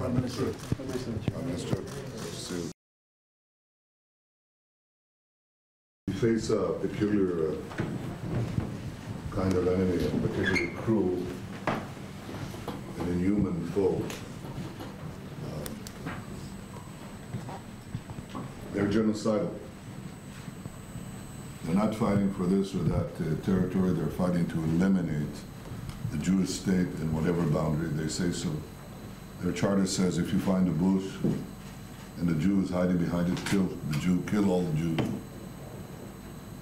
Prime Minister. Prime Minister, see you. We face a peculiar kind of enemy, a particularly cruel and inhuman foe. They're genocidal. They're not fighting for this or that territory. They're fighting to eliminate the Jewish state in whatever boundary they say so. Their charter says if you find a bush and the Jew is hiding behind it, kill the Jew, kill all the Jews.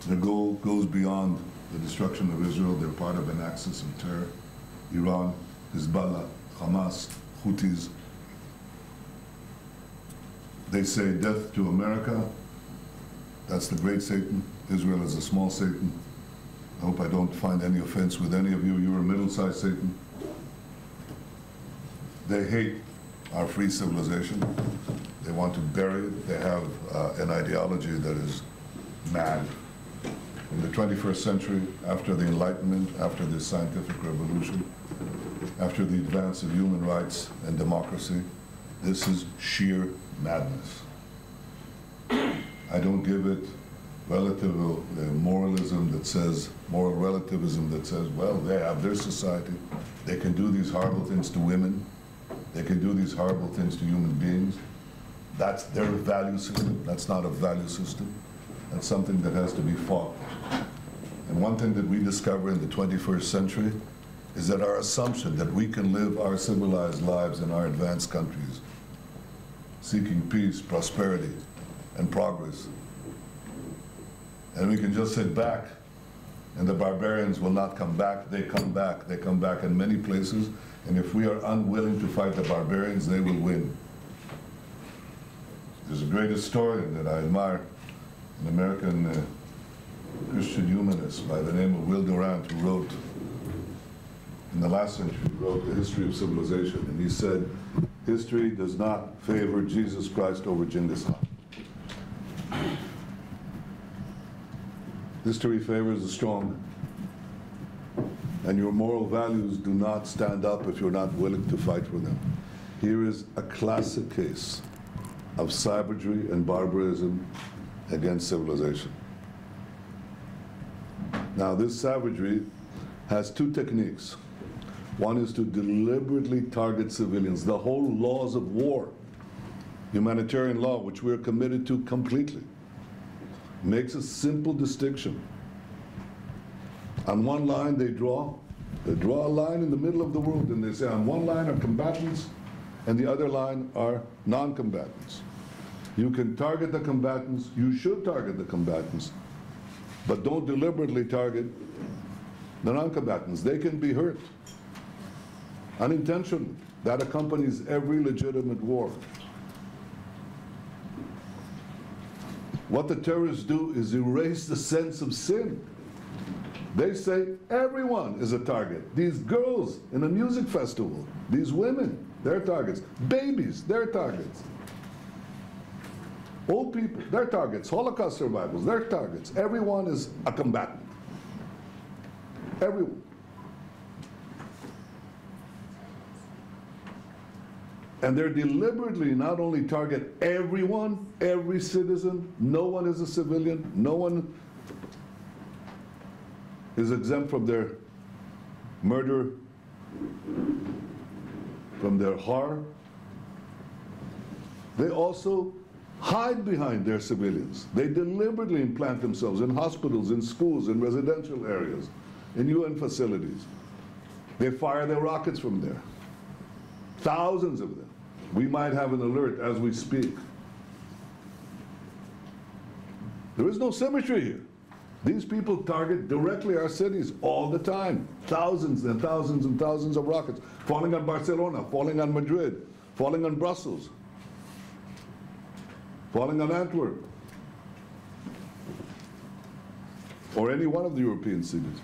Their goal goes beyond the destruction of Israel. They're part of an axis of terror. Iran, Hezbollah, Hamas, Houthis. They say death to America. That's the great Satan. Israel is a small Satan. I hope I don't find any offense with any of you. You're a middle-sized Satan. They hate our free civilization. They want to bury it. They have an ideology that is mad. In the 21st century, after the Enlightenment, after the scientific revolution, after the advance of human rights and democracy, this is sheer madness. I don't give it relative moralism that says, moral relativism that says, well, they have their society. They can do these horrible things to women. They can do these horrible things to human beings. That's their value system. That's not a value system. That's something that has to be fought. And one thing that we discover in the 21st century is that our assumption that we can live our civilized lives in our advanced countries, seeking peace, prosperity, and progress, and we can just sit back and the barbarians will not come back. They come back. They come back in many places. And if we are unwilling to fight the barbarians, they will win. There's a great historian that I admire, an American Christian humanist by the name of Will Durant, who wrote, in the last century, wrote The History of Civilization. And he said, history does not favor Jesus Christ over Genghis Khan. History favors the strong, and your moral values do not stand up if you're not willing to fight for them. Here is a classic case of savagery and barbarism against civilization. Now, this savagery has two techniques. One is to deliberately target civilians. The whole laws of war, humanitarian law, which we're committed to completely, makes a simple distinction. On one line they draw a line in the middle of the world, and they say on one line are combatants and the other line are non-combatants. You can target the combatants, you should target the combatants, but don't deliberately target the non-combatants. They can be hurt unintentionally. That accompanies every legitimate war. What the terrorists do is erase the sense of sin. They say everyone is a target. These girls in a music festival, these women, they're targets. Babies, they're targets. Old people, they're targets. Holocaust survivors, they're targets. Everyone is a combatant. Everyone. And they're deliberately not only target everyone, every citizen, no one is a civilian, no one is exempt from their murder, from their horror. They also hide behind their civilians. They deliberately implant themselves in hospitals, in schools, in residential areas, in UN facilities. They fire their rockets from there. Thousands of them. We might have an alert as we speak. There is no symmetry here. These people target directly our cities all the time. Thousands and thousands and thousands of rockets falling on Barcelona, falling on Madrid, falling on Brussels, falling on Antwerp, or any one of the European cities.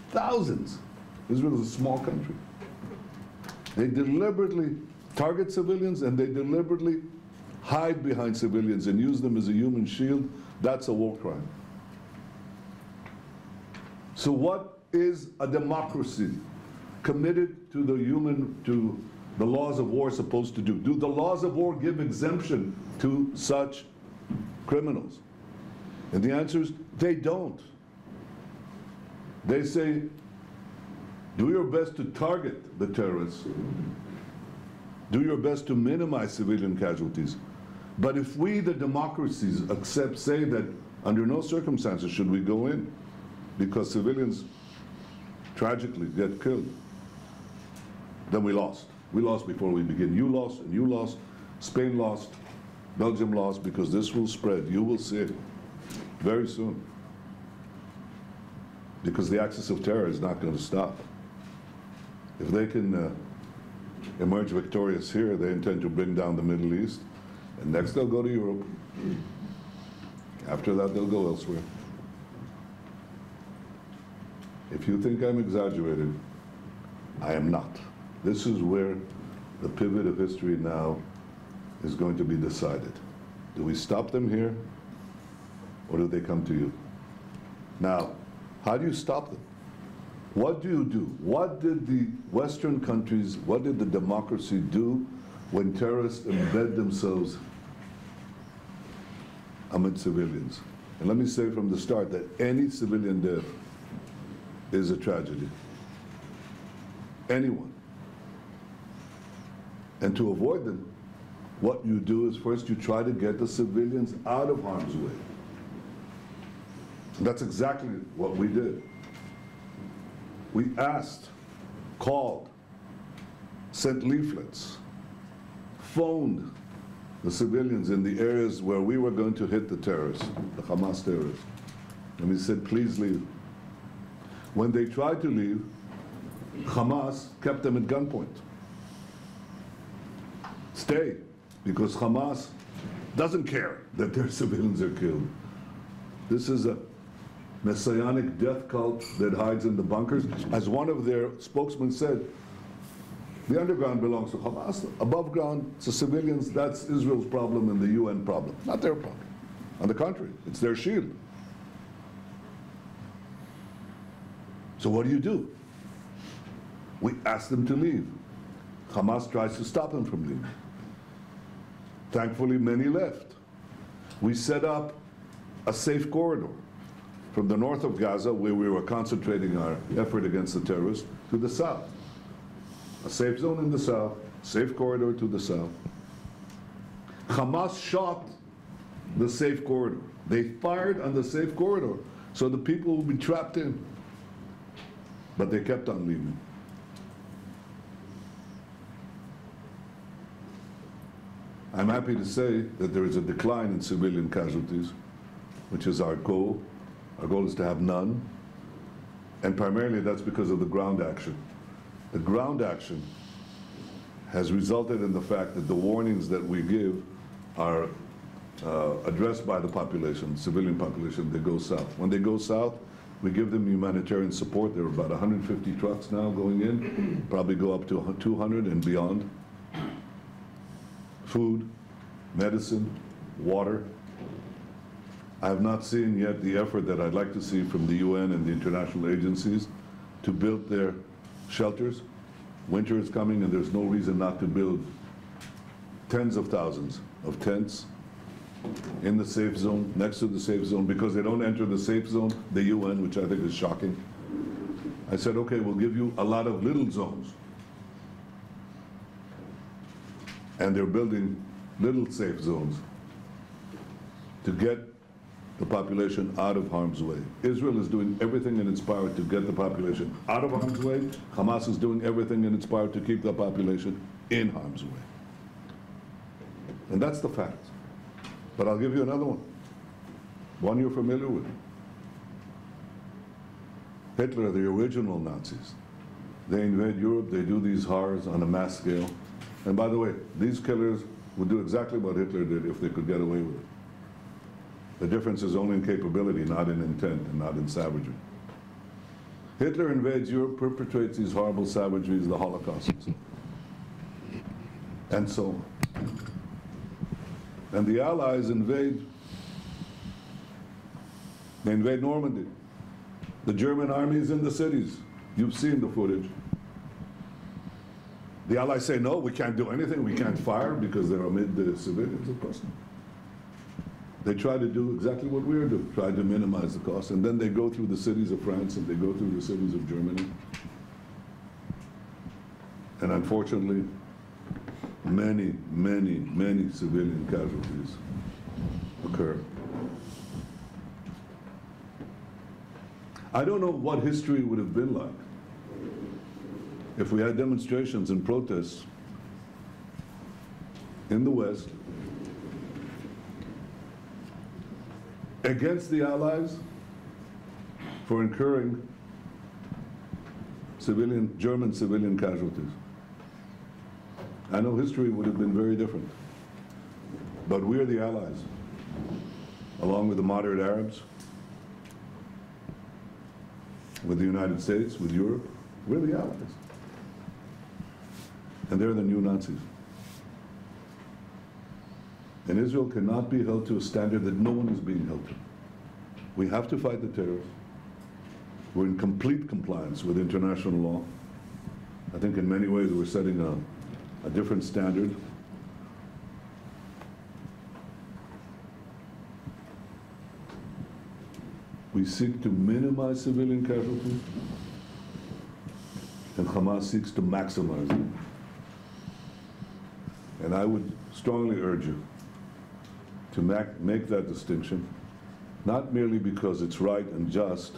Thousands. Israel is a small country. They deliberately target civilians and they deliberately hide behind civilians and use them as a human shield. That's a war crime. So what is a democracy committed to the the laws of war supposed to do? Do the laws of war give exemption to such criminals? And the answer is, they don't. They say, do your best to target the terrorists. Do your best to minimize civilian casualties. But if we, the democracies, say that under no circumstances should we go in, because civilians tragically get killed, then we lost. We lost before we begin. You lost, and you lost. Spain lost. Belgium lost, because this will spread. You will see it very soon. Because the axis of terror is not going to stop. If they can emerge victorious here, they intend to bring down the Middle East, and next they'll go to Europe. After that, they'll go elsewhere. If you think I'm exaggerating, I am not. This is where the pivot of history now is going to be decided. Do we stop them here, or do they come to you? Now, how do you stop them? What do you do? What did the Western countries, what did the democracy do when terrorists embed themselves amid civilians? And let me say from the start that any civilian death is a tragedy. Anyone. And to avoid them, what you do is first you try to get the civilians out of harm's way. And that's exactly what we did. We asked, called, sent leaflets, phoned the civilians in the areas where we were going to hit the terrorists, the Hamas terrorists. And we said, please leave. When they tried to leave, Hamas kept them at gunpoint. Stay, because Hamas doesn't care that their civilians are killed. This is a messianic death cult that hides in the bunkers. As one of their spokesmen said, the underground belongs to Hamas. Above ground, it's the civilians. That's Israel's problem and the UN problem, not their problem. On the contrary, it's their shield. So what do? We ask them to leave. Hamas tries to stop them from leaving. Thankfully, many left. We set up a safe corridor from the north of Gaza, where we were concentrating our effort against the terrorists, to the south. A safe zone in the south, safe corridor to the south. Hamas shot the safe corridor. They fired on the safe corridor, so the people would be trapped in. But they kept on leaving. I'm happy to say that there is a decline in civilian casualties, which is our goal. Our goal is to have none. And primarily that's because of the ground action. The ground action has resulted in the fact that the warnings that we give are addressed by the population, civilian population. They go south. When they go south, we give them humanitarian support. There are about 150 trucks now going in, probably go up to 200 and beyond. Food, medicine, water. I have not seen yet the effort that I'd like to see from the UN and the international agencies to build their shelters. Winter is coming and there's no reason not to build tens of thousands of tents in the safe zone, next to the safe zone, because they don't enter the safe zone, the UN, which I think is shocking. I said, okay, we'll give you a lot of little zones. And they're building little safe zones to get the population out of harm's way. Israel is doing everything in its power to get the population out of harm's way. Hamas is doing everything in its power to keep the population in harm's way. And that's the fact. But I'll give you another one you're familiar with. Hitler, the original Nazis. They invade Europe, they do these horrors on a mass scale. And by the way, these killers would do exactly what Hitler did if they could get away with it. The difference is only in capability, not in intent and not in savagery. Hitler invades Europe, perpetrates these horrible savageries, the Holocaust, and so on. And the Allies invade. They invade Normandy. The German army is in the cities. You've seen the footage. The Allies say, no, we can't do anything, we can't fire because they're amid the civilians, of course not. They try to do exactly what we're doing, try to minimize the cost, and then they go through the cities of France and they go through the cities of Germany. And unfortunately, many, many, many civilian casualties occur. I don't know what history would have been like if we had demonstrations and protests in the West against the Allies for incurring German civilian casualties. I know history would have been very different. But we're the Allies, along with the moderate Arabs, with the United States, with Europe. We're the Allies. And they're the new Nazis. And Israel cannot be held to a standard that no one is being held to. We have to fight the terrorists. We're in complete compliance with international law. I think in many ways we're setting a different standard. We seek to minimize civilian casualties, and Hamas seeks to maximize them. And I would strongly urge you to make that distinction, not merely because it's right and just,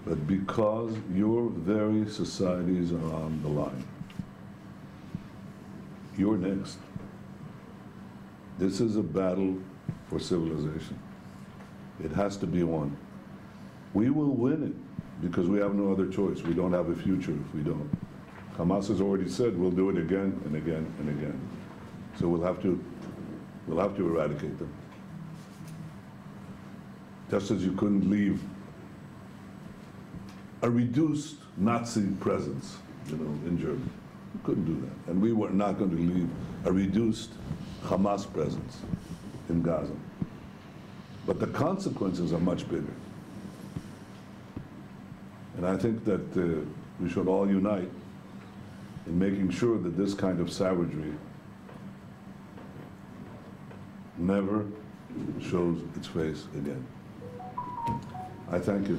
but because your very societies are on the line. You're next. This is a battle for civilization. It has to be won. We will win it because we have no other choice. We don't have a future if we don't. Hamas has already said we'll do it again and again and again. So we'll have to eradicate them. Just as you couldn't leave a reduced Nazi presence, in Germany. You couldn't do that. And we were not going to leave a reduced Hamas presence in Gaza. But the consequences are much bigger. And I think that we should all unite in making sure that this kind of savagery never shows its face again. I thank you.